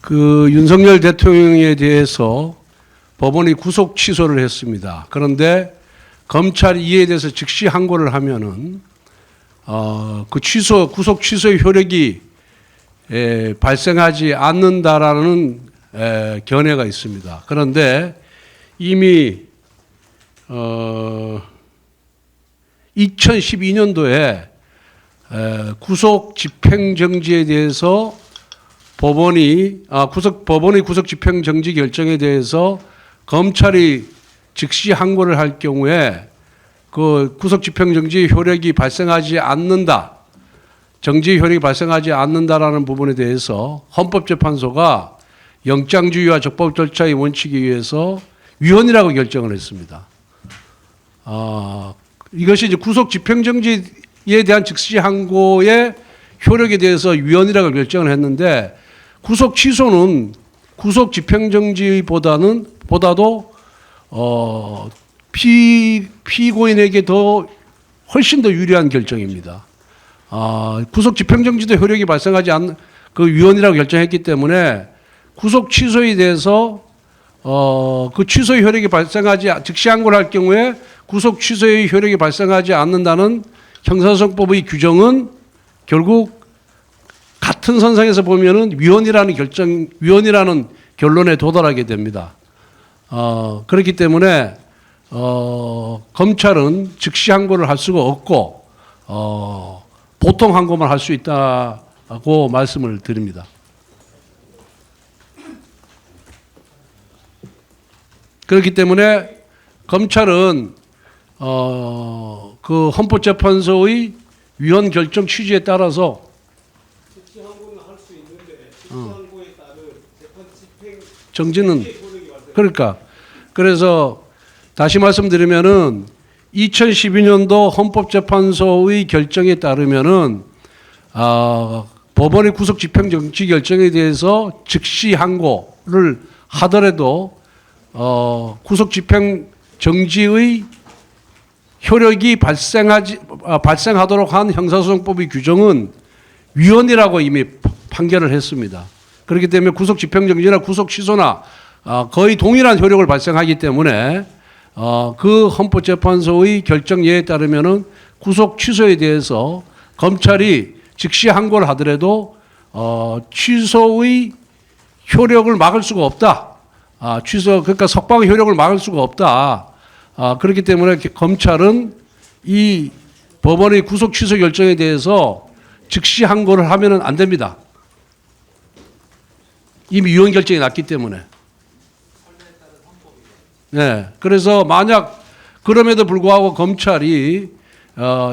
그 윤석열 대통령에 대해서 법원이 구속 취소를 했습니다. 그런데 검찰이 이에 대해서 즉시 항고를 하면은 그 구속 취소의 효력이 발생하지 않는다라는 견해가 있습니다. 그런데 이미 2012년도에 구속 집행정지에 대해서 법원의 구속 집행정지 결정에 대해서 검찰이 즉시 항고를 할 경우에 그 구속 집행정지 효력이 발생하지 않는다, 정지 효력이 발생하지 않는다라는 부분에 대해서 헌법재판소가 영장주의와 적법 절차의 원칙에 의해서 위헌이라고 결정을 했습니다. 이것이 이제 구속 집행정지에 대한 즉시 항고의 효력에 대해서 위헌이라고 결정을 했는데, 구속 취소는 구속 집행정지보다도 피고인에게 훨씬 더 유리한 결정입니다. 구속 집행정지도 효력이 발생하지 않는 그 위헌이라고 결정했기 때문에 구속 취소에 대해서 그 취소의 효력이 즉시 항고를 할 경우에 구속 취소의 효력이 발생하지 않는다는 형사소송법의 규정은 결국 같은 선상에서 보면은 위헌이라는 결론에 도달하게 됩니다. 그렇기 때문에 검찰은 즉시 항고를 할 수가 없고 보통 항고만 할 수 있다고 말씀을 드립니다. 그렇기 때문에 검찰은 그 헌법재판소의 위헌 결정 취지에 따라서 즉시 항고는 할 수 있는데 즉시 항고에 따른 재판 집행 정지는 그래서 다시 말씀드리면은 2012년도 헌법재판소의 결정에 따르면은 법원의 구속 집행 정지 결정에 대해서 즉시 항고를 하더라도 구속 집행 정지의 효력이 발생하도록 한 형사소송법의 규정은 위헌이라고 이미 판결을 했습니다. 그렇기 때문에 구속 집행정지나 구속 취소나 거의 동일한 효력을 발생하기 때문에 그 헌법재판소의 결정예에 따르면은 구속 취소에 대해서 검찰이 즉시 항고를 하더라도 취소의 효력을 막을 수가 없다. 그러니까 석방의 효력을 막을 수가 없다. 그렇기 때문에 검찰은 이 법원의 구속 취소 결정에 대해서 즉시 항고를 하면은 안 됩니다. 이미 위헌 결정이 났기 때문에. 네. 그래서 만약 그럼에도 불구하고 검찰이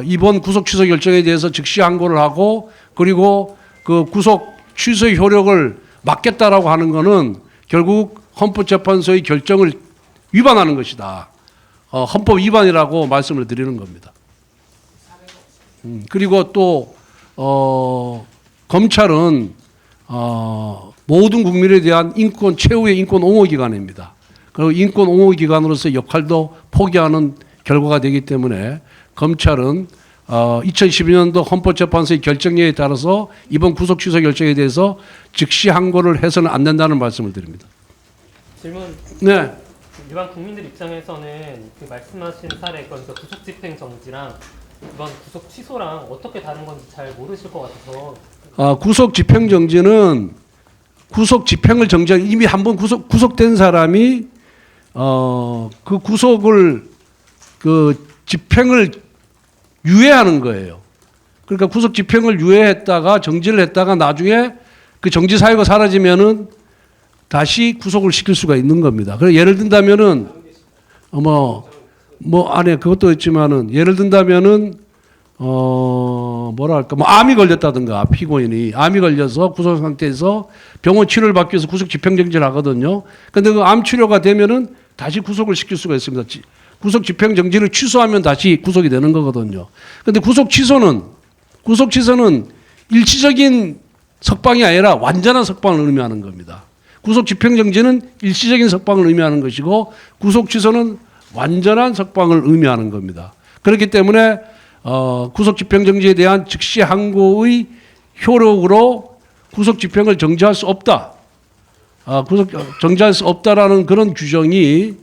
이번 구속 취소 결정에 대해서 즉시 항고를 하고 그리고 그 구속 취소의 효력을 막겠다라고 하는 것은 결국 헌법재판소의 결정을 위반하는 것이다. 헌법 위반이라고 말씀을 드리는 겁니다. 그리고 또 검찰은 모든 국민에 대한 최후의 인권 옹호 기관입니다. 그리고 인권 옹호 기관으로서 역할도 포기하는 결과가 되기 때문에 검찰은 2012년도 헌법재판소의 결정에 따라서 이번 구속 취소 결정에 대해서 즉시 항고를 해서는 안 된다는 말씀을 드립니다. 질문. 네. 일반 국민들 입장에서는 그 말씀하신 사례, 그러니까 구속 집행 정지랑 이번 구속 취소랑 어떻게 다른 건지 잘 모르실 것 같아서. 구속 집행 정지는 구속 집행을 정지한 이미 한번 구속된 사람이 그 구속을 그 집행을 유예하는 거예요. 그러니까 구속 집행을 유예했다가 정지를 했다가 나중에 그 정지 사유가 사라지면은 다시 구속을 시킬 수가 있는 겁니다. 그래서 예를 든다면은 안에 그것도 있지만은 예를 든다면은 암이 걸렸다든가 피고인이 암이 걸려서 구속 상태에서 병원 치료를 받기 위해서 구속 집행정지를 하거든요. 그런데 그 암 치료가 되면은 다시 구속을 시킬 수가 있습니다. 구속 집행정지를 취소하면 다시 구속이 되는 거거든요. 그런데 구속 취소는 일시적인 석방이 아니라 완전한 석방을 의미하는 겁니다. 구속 집행정지는 일시적인 석방을 의미하는 것이고 구속 취소는 완전한 석방을 의미하는 겁니다. 그렇기 때문에 구속 집행정지에 대한 즉시 항고의 효력으로 구속 집행을 정지할 수 없다. 구속 정지할 수 없다라는 그런 규정이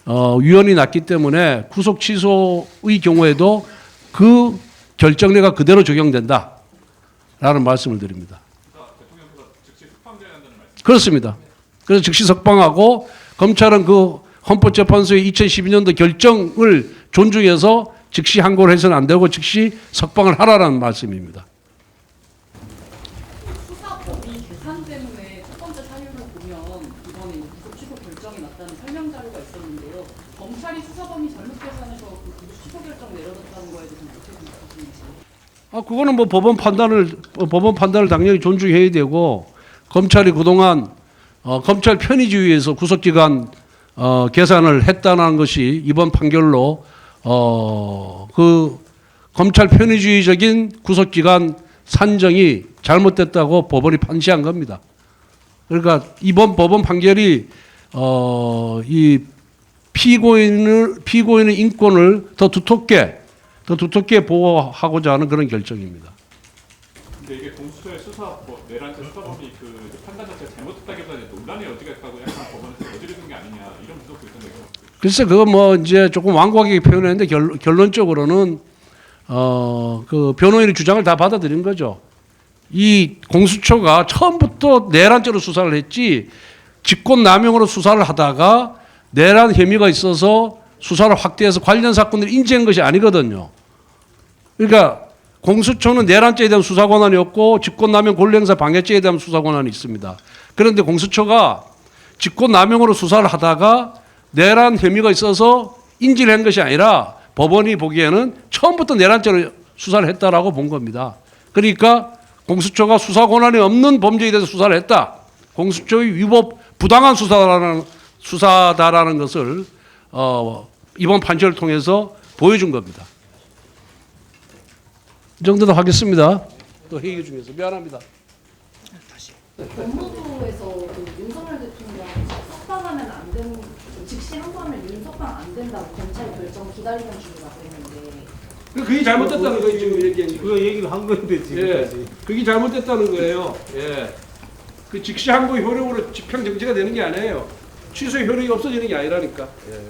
위헌이 났기 때문에 구속 취소의 경우에도 그 결정례가 그대로 적용된다라는 말씀을 드립니다. 대통령께서 즉시 석방돼야 한다는 말씀. 그렇습니다. 그래서 즉시 석방하고 검찰은 그 헌법재판소의 2012년도 결정을 존중해서 즉시 항고를 해서는 안 되고 즉시 석방을 하라는 말씀입니다. 수사법이 계산 때문에 첫 번째 사유를 보면 이번에 구속 취소 결정이 났다는 설명 자료가 있었는데요. 검찰이 수사 범위 잘못 계산해서 그 구속 취소 결정 내려졌다는 거에 대해서 어떻게 생각하시는지. 그거는 뭐 법원 판단을 당연히 존중해야 되고 검찰이 그동안 검찰 편의주의에서 구속기간 계산을 했다는 것이 이번 판결로 그 검찰 편의주의적인 구속기간 산정이 잘못됐다고 법원이 판시한 겁니다. 그러니까 이번 법원 판결이 이 피고인의 인권을 더 두텁게 보호하고자 하는 그런 결정입니다. 근데 이게 공수처의 수사법, 내란죄 수사법이 그 판단 자체가 잘못됐다기보다는 논란의 여지가 있다고 약간 법원에서 여지를 둔 게 아니냐 이런 분석도 있던데요. 글쎄 그거 뭐 이제 조금 완곡하게 표현했는데 결론적으로는 그 변호인의 주장을 다 받아들인 거죠. 이 공수처가 처음부터 내란죄로 수사를 했지 직권남용으로 수사를 하다가 내란 혐의가 있어서 수사를 확대해서 관련 사건을 인지한 것이 아니거든요. 그러니까 공수처는 내란죄에 대한 수사 권한이 없고 직권남용 권리행사 방해죄에 대한 수사 권한이 있습니다. 그런데 공수처가 직권남용으로 수사를 하다가 내란 혐의가 있어서 인지를 한 것이 아니라 법원이 보기에는 처음부터 내란죄로 수사를 했다라고 본 겁니다. 그러니까 공수처가 수사 권한이 없는 범죄에 대해서 수사를 했다. 공수처의 위법 부당한 수사다라는 것을 이번 판결을 통해서 보여준 겁니다. 이 정도도 하겠습니다. 또 회의 중에서 미안합니다. 법무부에서 그 윤석열 대통령 석방하면 안 되는 즉시 항고하면 윤석방 안 된다고 검찰 결정 기다리는 중이라고 했는데 그게 잘못됐다는 거예요. 지금 얘기한 그거 얘기를 한 건데 지금까지. 그게 잘못됐다는 거예요. 예. 그 즉시 항고 효력으로 집행 정지가 되는 게 아니에요. 취소 효력이 없어지는 게 아니라니까. 예.